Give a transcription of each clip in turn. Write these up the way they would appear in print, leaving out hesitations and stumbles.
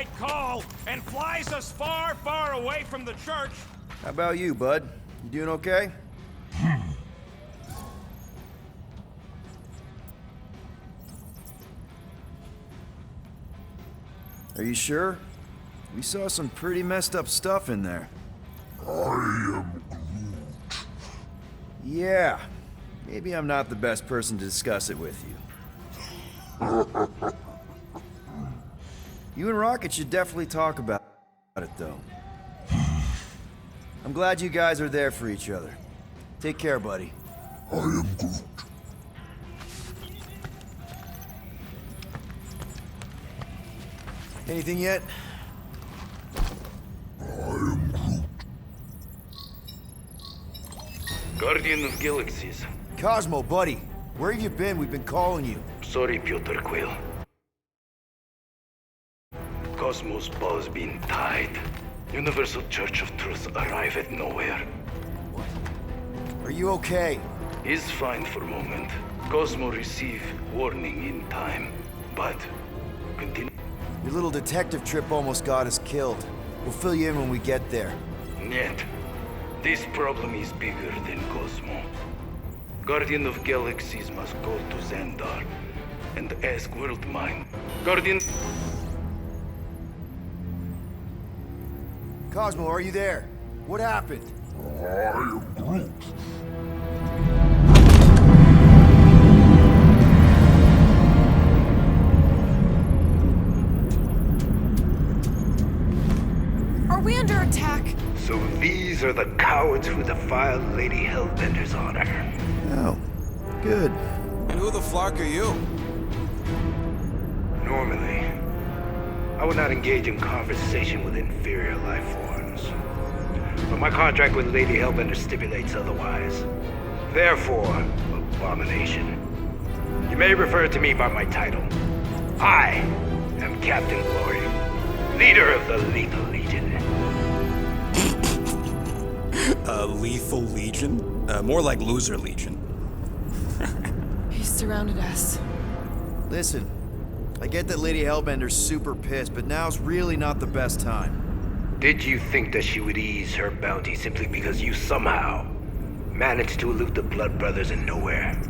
right call and flies us far, far away from the church. How about you, bud? You doing okay? Are you sure? We saw some pretty messed up stuff in there. I am Groot. Yeah. Maybe I'm not the best person to discuss it with you. You and Rocket should definitely talk about it, though. I'm glad you guys are there for each other. Take care, buddy. I am Groot. Anything yet? I am Groot. Guardian of Galaxies. Cosmo, buddy. Where have you been? We've been calling you. Sorry, Piotr Quill. Cosmos ball's been tied. Universal Church of Truth arrive at nowhere. Are you okay? He's fine for a moment. Cosmo receive warning in time, but continue. Your little detective trip almost got us killed. We'll fill you in when we get there. Yet, this problem is bigger than Cosmo. Guardian of Galaxies must go to Xandar and ask WOLDMIND. Guardian... Cosmo, are you there? What happened? I am Groot. Are we under attack? So these are the cowards who defiled Lady Hellbender's honor. Oh, good. And who the flock are you? Normally, I would not engage in conversation with inferior life forms. But my contract with Lady Hellbender stipulates otherwise. Therefore, abomination. You may refer to me by my title. I am Captain Glory, leader of the Lethal Legion. Lethal Legion? More like Loser Legion. He surrounded us. Listen, I get that Lady Hellbender's super pissed, but now's really not the best time. Did you think that she would ease her bounty simply because you somehow managed to elude the Blood Brothers in nowhere?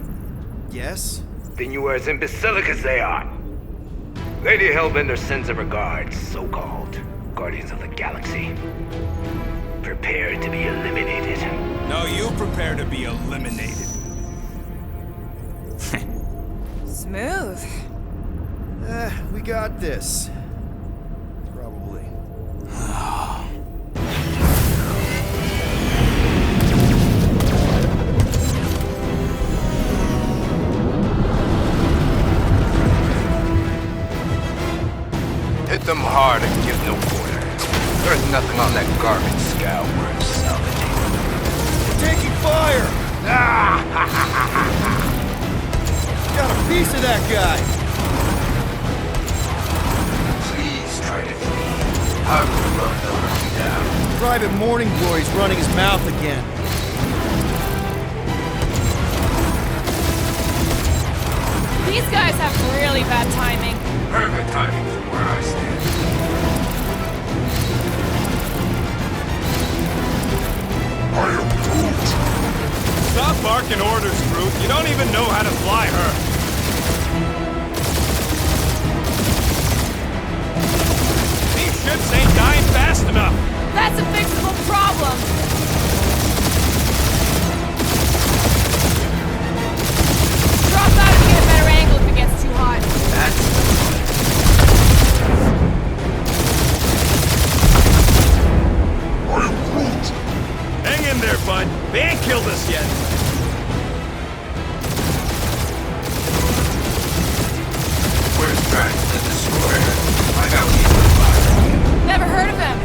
Yes? Then you are as imbecilic as they are. Lady Hellbender sends her regards, so-called Guardians of the Galaxy. Prepare to be eliminated. No, you prepare to be eliminated. Smooth. We got this. Probably. Hit them hard and give no quarter. There's nothing on that garbage scow worth salvaging. We're taking fire! Got a piece of that guy! Please try to flee. I would love to hunt you down. Private Morning Glory's running his mouth again. These guys have really bad timing. Perfect timing from where I stand. I am Groot. Stop barking orders, Groot. You don't even know how to fly her. These ships ain't dying fast enough. That's a fixable problem. Drop out and get a better angle if it gets too hot. I am Groot. Hang in there, bud. They ain't killed us yet. Where's Drax the Destroyer? I got people fire. Never heard of him.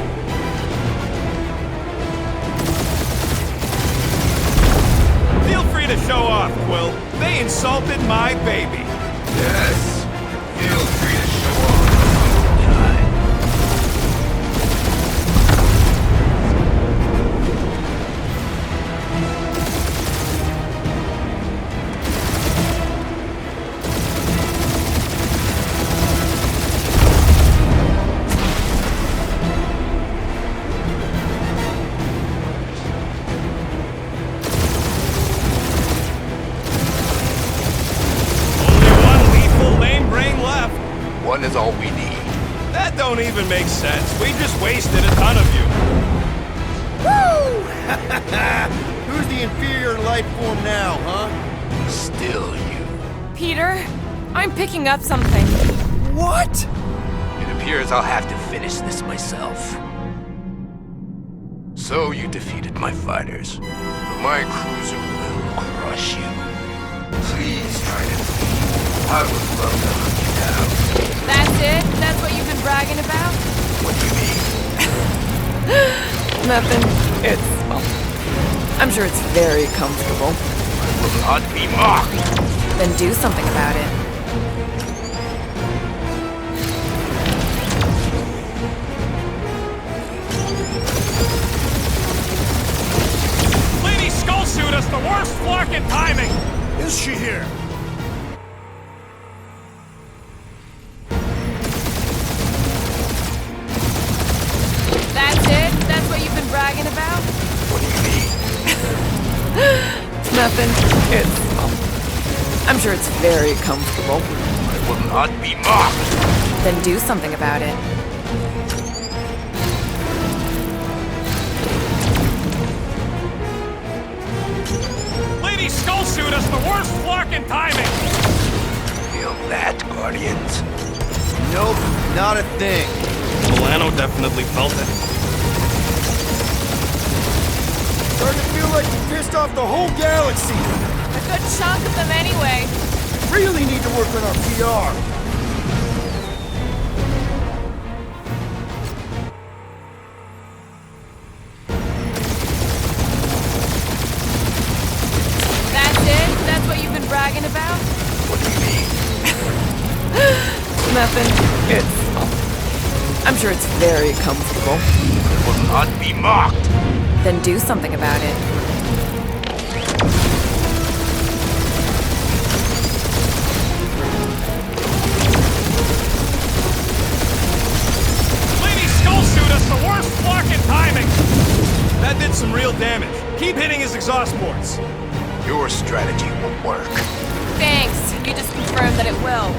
That don't even make sense. We just wasted a ton of you. Woo! Who's the inferior life form now, huh? Still you. Peter, I'm picking up something. What? It appears I'll have to finish this myself. So you defeated my fighters, but my cruiser will crush you. Please try to leave. I would love to hunt you down. That's it? That's what you've been bragging about? What do you mean? Nothing. I'm sure it's very comfortable. I will not be mocked. Then do something about it. Lady Skullsuit us the worst fucking timing! Is she here? That's it? That's what you've been bragging about? What do you mean? Nothing. I'm sure it's very comfortable. I will not be mocked. Then do something about it. Lady Skullsuit us the worst fucking timing! Feel that, Guardians? Nope, not a thing. Milano definitely felt it. Starting to feel like you pissed off the whole galaxy. A good chunk of them anyway. Really need to work on our PR. That's it? That's what you've been bragging about? What do you mean? Nothing. I'm sure it's very comfortable. I will not be mocked. Then do something about it. Lady Skullsuit us the worst fucking timing! That did some real damage. Keep hitting his exhaust ports. Your strategy will work. Thanks. You just confirmed that it will.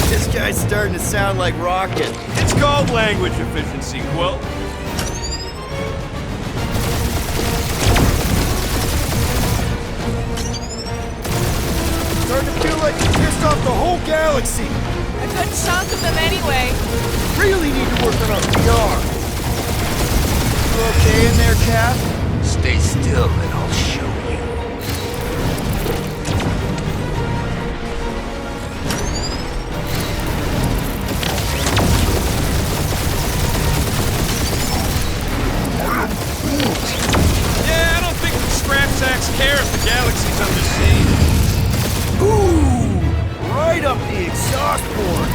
This guy's starting to sound like Rocket. It's called language efficiency, Quill. Starting to feel like you pissed off the whole galaxy. A good chunk of them anyway. Really need to work on our PR. You okay in there, Cap? Stay still and I'll show you. Yeah, I don't think scrap sacks care if the galaxy's under siege. Ooh! Right up the exhaust port.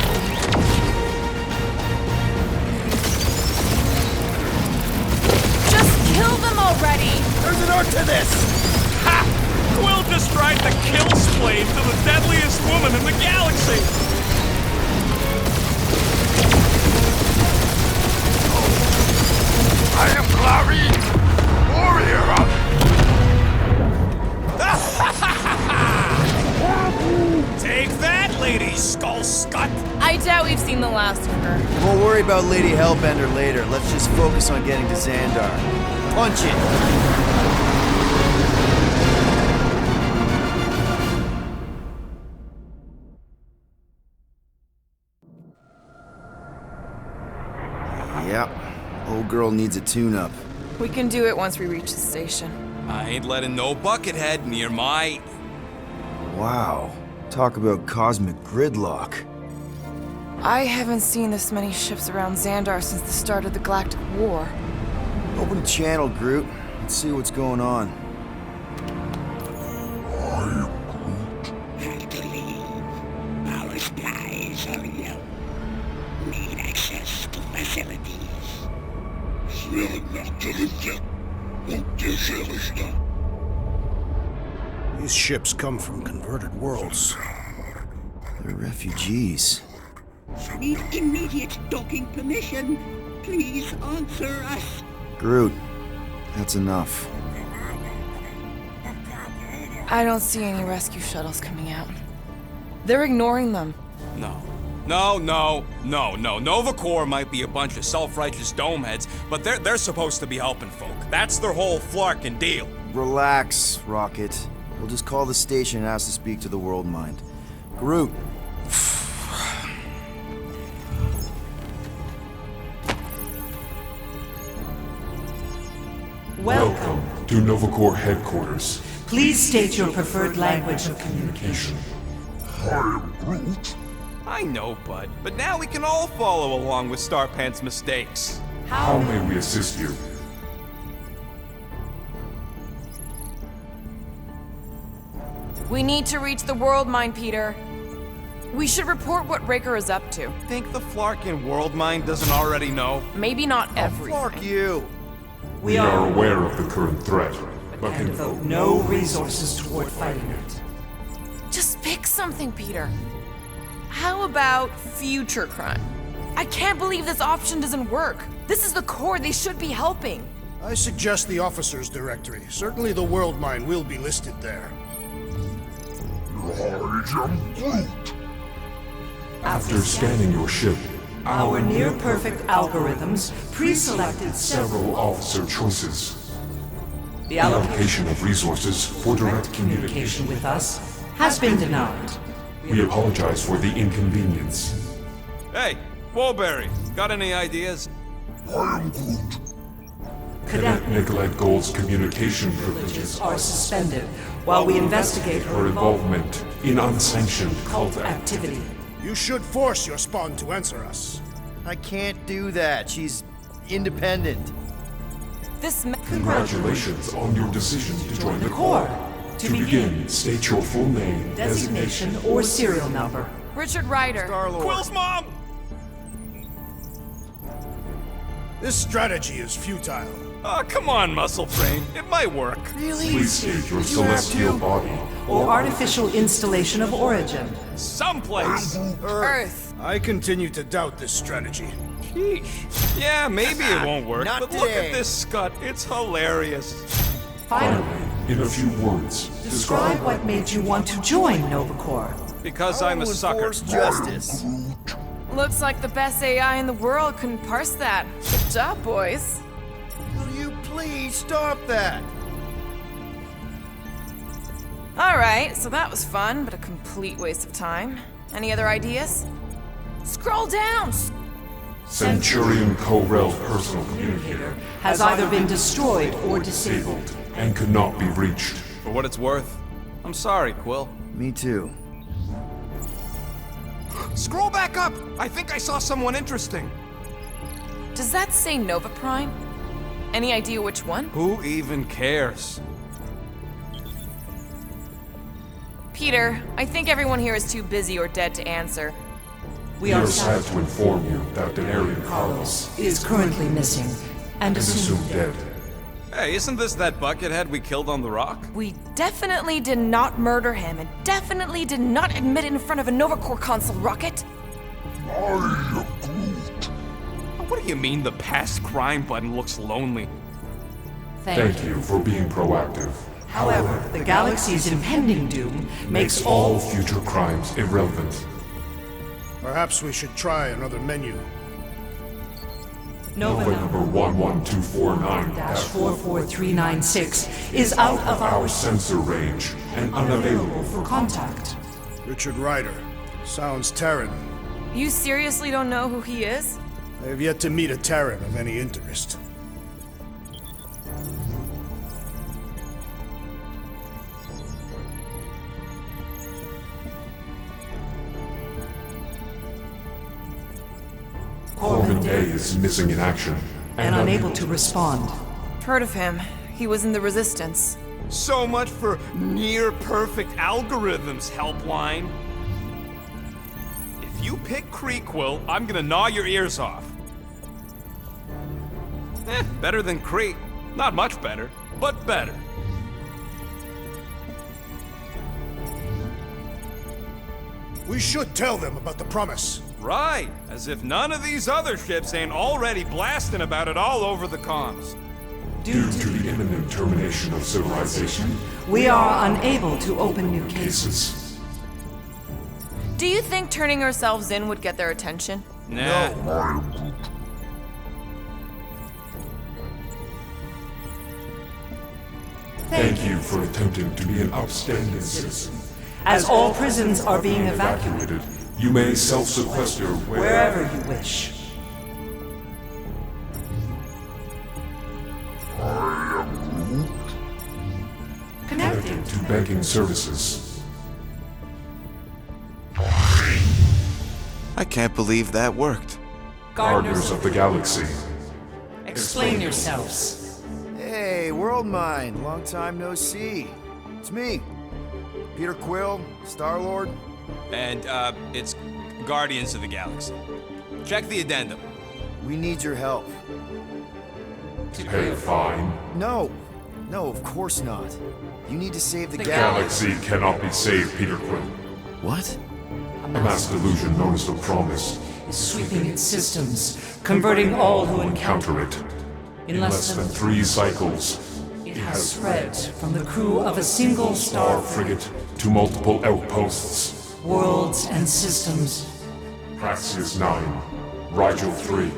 Just kill them already. There's an art to this. Ha! Quill just tried to kill Splade to the deadliest woman in the galaxy! I am Clary, warrior of... Take that, Lady Skullscut! I doubt we've seen the last of her. We'll worry about Lady Hellbender later. Let's just focus on getting to Xandar. Punch it! Yep. Old girl needs a tune-up. We can do it once we reach the station. I ain't letting no buckethead near my... Wow. Talk about cosmic gridlock. I haven't seen this many ships around Xandar since the start of the Galactic War. Open a channel, Groot. Let's see what's going on. Have to leave. Our supplies are low. Need access to facilities. Smelling not to the jet. Won't dare share the stuff. These ships come from converted worlds. They're refugees. Need immediate docking permission. Please answer us. Groot, that's enough. I don't see any rescue shuttles coming out. They're ignoring them. No. No. Nova Corps might be a bunch of self-righteous domeheads, but they're supposed to be helping folk. That's their whole flarkin' deal. Relax, Rocket. We'll just call the station and ask to speak to the WOLDMIND. Groot. Welcome to Nova Corps headquarters. Please state your preferred language of communication. I know, bud, but now we can all follow along with Starpant's mistakes. How may we assist you? We need to reach the WOLDMIND, Peter. We should report what Raker is up to. Think the Flarkin WorldMind doesn't already know? Maybe not everything. Fuck you! We are aware of the current threat, but And can devote no resources toward fighting it. Just pick something, Peter. How about future crime? I can't believe this option doesn't work. This is the Corps. They should be helping. I suggest the officers' directory. Certainly the WorldMind will be listed there. After scanning your ship, Our near-perfect algorithms pre-selected several officer choices. The The allocation of resources for direct communication with us has been denied. We apologize for the inconvenience. Hey, Woolberry, got any ideas? Cadet Nicolette Gold's communication privileges are suspended while we investigate her her involvement in unsanctioned cult activity. You should force your spawn to answer us. I can't do that. She's independent. This Congratulations on your decision to join the Corps. Corps. To begin, state your full name, Designation or serial number. Richard Ryder. Starlord. Quill's mom! This strategy is futile. Oh, come on, muscle frame. It might work. Please state your You have celestial to. body. Or artificial installation of origin. Someplace. Earth. I continue to doubt this strategy. Sheesh. Yeah, maybe it won't work, Not but look today. at this scut. It's hilarious. Finally, In a few words, describe what made you want to join Nova Corps. Because I I'm a will sucker. enforce justice. Looks like the best AI in the world couldn't parse that. Good job, boys. Will you please stop that? Alright, so that was fun, but a complete waste of time. Any other ideas? Scroll down! Centurion Co-Rel's personal communicator Has either been destroyed or disabled. and could not be reached. For what it's worth, I'm sorry, Quill. Me too. Scroll back up! I think I saw someone interesting. Does that say Nova Prime? Any idea which one? Who even cares? Peter, I think everyone here is too busy or dead to answer. We We are are sad to inform you that Denarian Carlos is currently missing and is assumed assumed dead. Hey, isn't this that buckethead we killed on the rock? We definitely did not murder him and definitely did not admit it in front of a Nova Corps console, Rocket. What do you mean the past crime button looks lonely? Thank you for being proactive. However, the galaxy's impending doom makes All future crimes irrelevant. Perhaps we should try another menu. Nova number 112449-44396 1124396 is out of our our sensor range and unavailable for contact. Richard Ryder. Sounds Terran. You seriously don't know who he is? I have yet to meet a Terran of any interest. Corbin A is missing in action And unable to respond. Heard of him. He was in the Resistance. So much for near-perfect algorithms, Helpline. If you pick Creekwill, I'm gonna gnaw your ears off. Better than Creek. Not much better, but better. We should tell them about the promise. Right, as if none of these other ships ain't already blasting about it all over the comms. Due to the imminent termination of civilization, We are unable to open new cases. cases. Do you think turning ourselves in would get their attention? Nah. Thank you for attempting to be an upstanding citizen. As all prisons are being evacuated, You may self-sequester wherever you wish. Connecting. to banking services. I can't believe that worked. Gardeners of the Galaxy. Explain yourselves. Hey, WorldMind, long time no see. It's me, Peter Quill, Starlord. And, it's Guardians of the Galaxy. Check the addendum. We need your help. To pay a fine. No, of course not. You need to save the Galaxy cannot be saved, Peter Quill. What? A mass delusion known as the Promise. Sweeping its systems, converting all who encounter Counter it. in less than 3 cycles, it has spread from the crew of a single star frigate to multiple outposts. worlds and systems. Praxius 9, Rigel 3,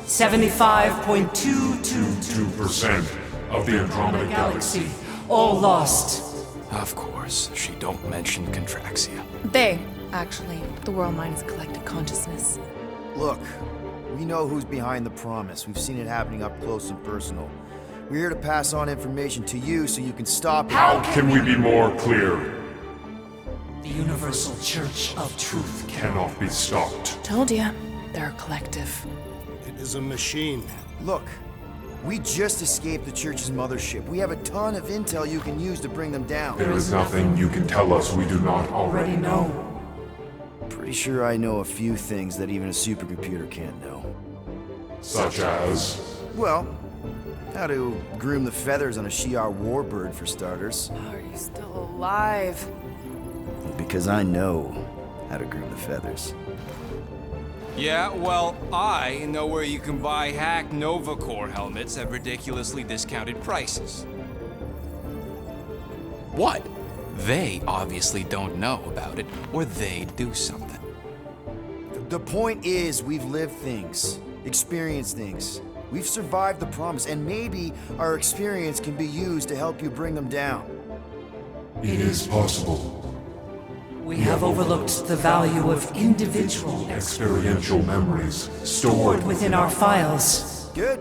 75.222 2% of the Andromeda Galaxy. galaxy, all lost. Of course, she don't mention Contraxia. They, actually. The WorldMind is collective consciousness. Look, we know who's behind the promise. We've seen it happening up close and personal. We're here to pass on information to you so you can stop it. How can we be more clear? The Universal Church of Truth Cannot be stopped. Told ya. They're a collective. It is a machine. Look, we just escaped the Church's mothership. We have a ton of intel you can use to bring them down. There is nothing you can tell us we do not already know. Pretty sure I know a few things that even a supercomputer can't know. Such as... Well, how to groom the feathers on a Shi'ar warbird, for starters. Are you still alive? Because I know how to groom the feathers. Yeah, well, I know where you can buy hacked Nova Corps helmets at ridiculously discounted prices. What? They obviously don't know about it, or they'd do something. The point is, we've lived things, experienced things. We've survived the promise, and maybe our experience can be used to help you bring them down. It is possible. We have overlooked the value of individual Experiential memories stored stored within our files. Good.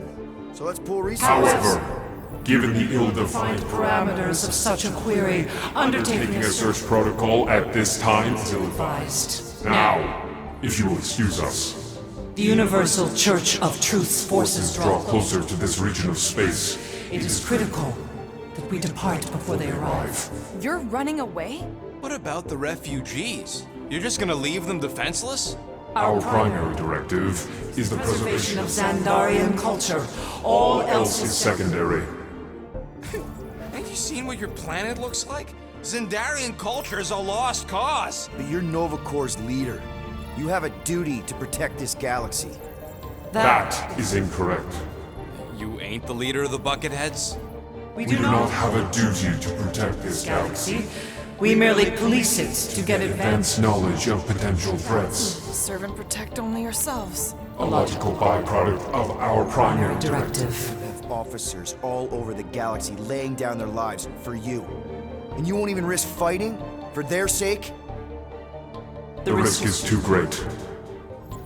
So let's pull resources. However, given the ill-defined Parameters of such a query, undertaking taking a search protocol at this time is advised. Now, if you will excuse us, The Universal Church of Truth's forces draw closer to this region of space. It is critical that we depart before they arrive. You're running away? What about the refugees? You're just gonna leave them defenseless? Our primary directive is the Preservation preservation of Xandarian culture. All else is is secondary. Ain't you seen what your planet looks like? Xandarian culture is a lost cause. But you're Nova Corps' leader. You have a duty to protect this galaxy. That is incorrect. You ain't the leader of the Bucketheads? We We do not have a duty to protect this galaxy. galaxy. We merely police it to get Advance knowledge of potential threats. Serve and protect only yourselves. A logical byproduct of our primary directive. directive. You have officers all over the galaxy laying down their lives for you. And you won't even risk fighting? For their sake? The risk is too great.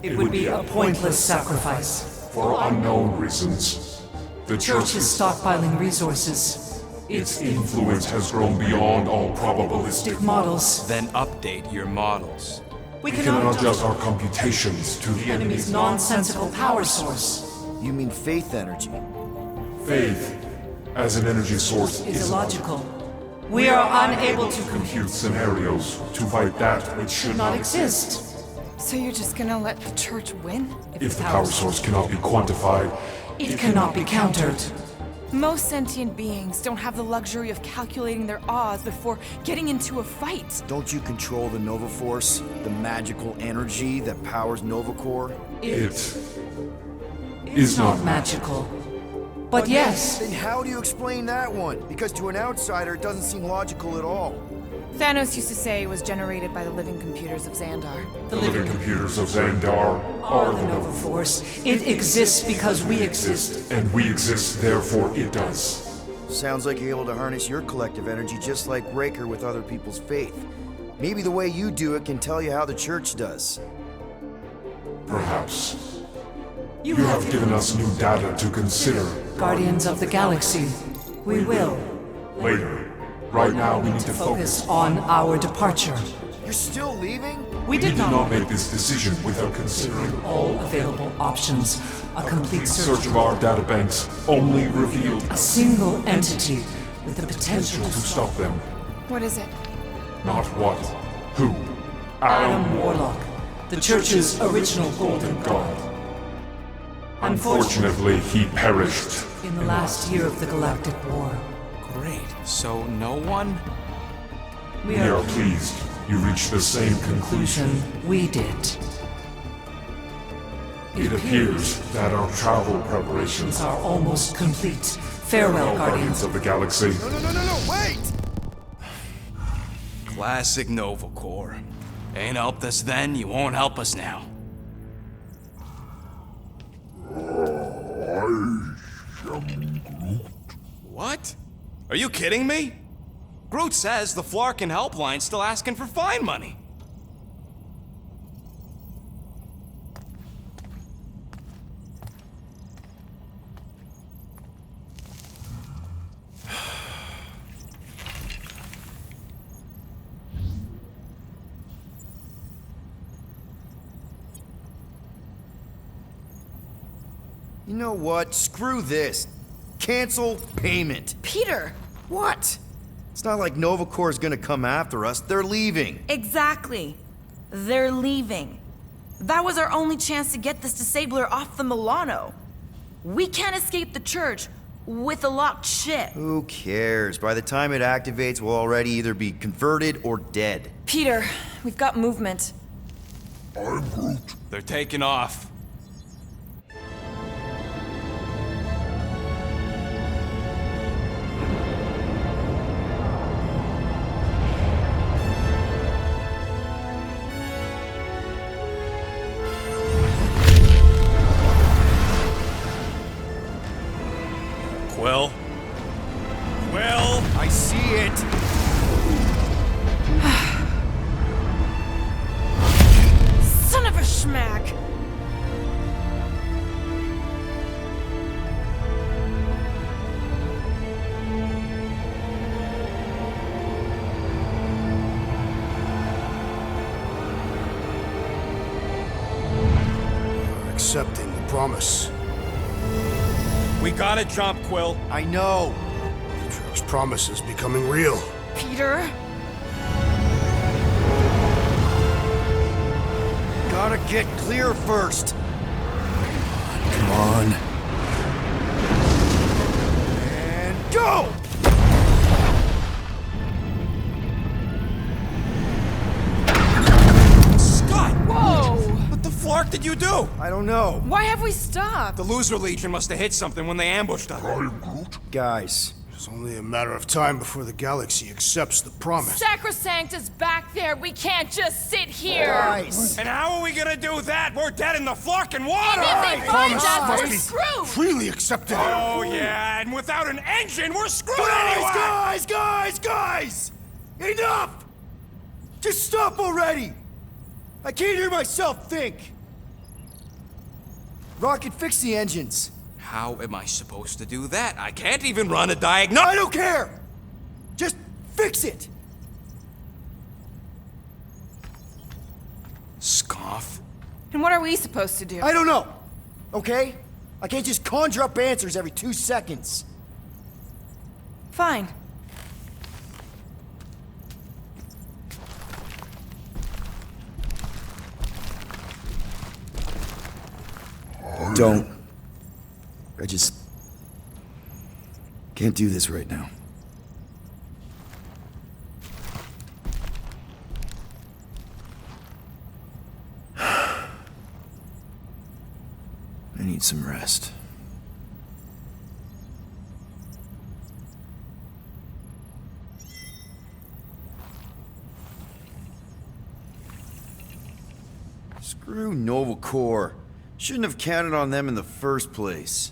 It would be a pointless sacrifice. For unknown reasons, the Church is stockpiling resources. Its influence has grown beyond all probabilistic. Models. Then update your models. We We can cannot adjust our computations to the enemy's nonsensical power source. You mean faith energy? faith as an energy source Is illogical. We are unable to compute scenarios to fight that which should not exist. So you're just gonna let the church win? If the power source cannot be quantified, It cannot be countered. Most sentient beings don't have the luxury of calculating their odds before getting into a fight. Don't you control the Nova Force? The magical energy that powers Nova Corps? It is not magical. But yes, Then how do you explain that one? Because to an outsider, it doesn't seem logical at all. Thanos used to say it was generated by the living computers of Xandar. the living computers of Xandar are the Nova Force. It exists because we exist. and we exist, therefore it does. Sounds like you're able to harness your collective energy just like Raker with other people's faith. Maybe the way you do it can tell you how the church does. Perhaps. You have given us new data to consider. Guardians of the Galaxy, we will Later. Right now we need to focus. focus on our departure. You're still leaving? We We did not make this decision without considering all available options. A complete search of our databanks only revealed A single entity with the potential to stop them. What is it? Not what, who. Adam Warlock, the Church's original Golden God. Unfortunately, he perished. In the last year of the Galactic War, Great. So no one? we We are are pleased you reached the same conclusion. conclusion we did. It appears that our travel preparations are almost complete. Farewell, Guardians. of the Galaxy. No, wait! Classic Nova Corps. Ain't helped us then, you won't help us now. What? Are you kidding me? Groot says the Flarkin helpline's still asking for fine money. You know what? Screw this. Cancel payment. Peter! What? It's not like Nova Corps is gonna come after us. They're leaving. Exactly. They're leaving. That was our only chance to get this disabler off the Milano. We can't escape the church with a locked ship. Who cares? By the time it activates, we'll already either be converted or dead. Peter, we've got movement. They're taking off. Quill? Quill? I see it. Son of a schmack! You're accepting the promise. We gotta jump, Quill. I know. Hdr's promise is becoming real. Peter? Gotta get clear first. Come on. And go! Scott! Whoa! What the flark did you do? I don't know. Why have we stopped? The Loser Legion must have hit something when they ambushed us. Guys, It's only a matter of time before the galaxy accepts the promise. Sacrosanct is back there. We can't just sit here. guys. And how are we gonna do that? We're dead in the flarkin' water! And if they find Promise us, must we're be screwed. freely accepted. Oh yeah, and without an engine, we're screwed anyway! Guys! Enough! Just stop already! I can't hear myself think! Rocket, fix the engines. How am I supposed to do that? I can't even run a I diagnostic. don't care! Just fix it! Scoff. And what are we supposed to do? I don't know, okay? I can't just conjure up answers every 2 seconds. Fine. Don't. I just... Can't do this right now. I need some rest. Screw Nova Corps. Shouldn't have counted on them in the first place.